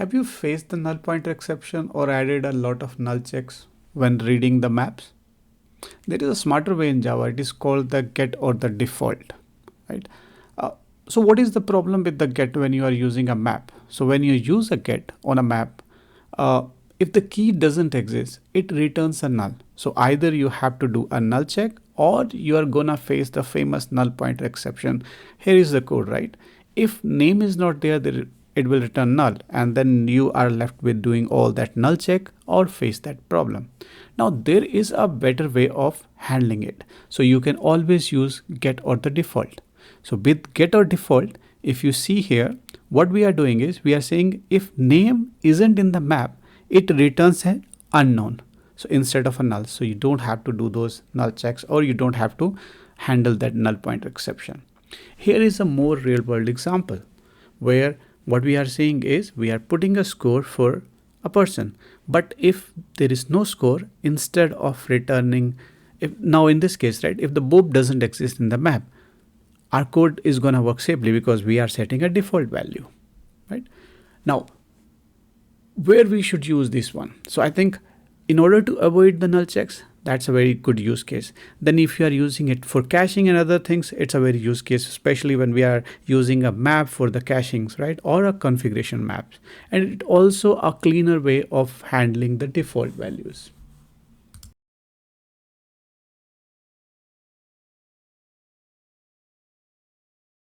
Have you faced the null pointer exception or added a lot of null checks when reading the maps? There is a smarter way in Java. It is called the getOrDefault, right? So what is the problem with the get when you are using a map? So when you use a get on a map, if the key doesn't exist, it returns a null. So either you have to do a null check or you are gonna face the famous null pointer exception. Here is the code, right? If name is not there, it will return null, and then you are left with doing all that null check or face that problem. Now there is a better way of handling it. So you can always use getOrDefault. So with getOrDefault, if you see here, what we are doing is we are saying if name isn't in the map, it returns an unknown. So instead of a null, so you don't have to do those null checks or you don't have to handle that null pointer exception. Here is a more real world example where what we are saying is we are putting a score for a person, but if there is no score, instead of returning, now in this case, right, if the bob doesn't exist in the map, our code is going to work safely because we are setting a default value, right? Now, where we should use this one. So I think in order to avoid the null checks, that's a very good use case. Then if you are using it for caching and other things, it's a very use case, especially when we are using a map for the cachings, right? Or a configuration maps. And it also a cleaner way of handling the default values.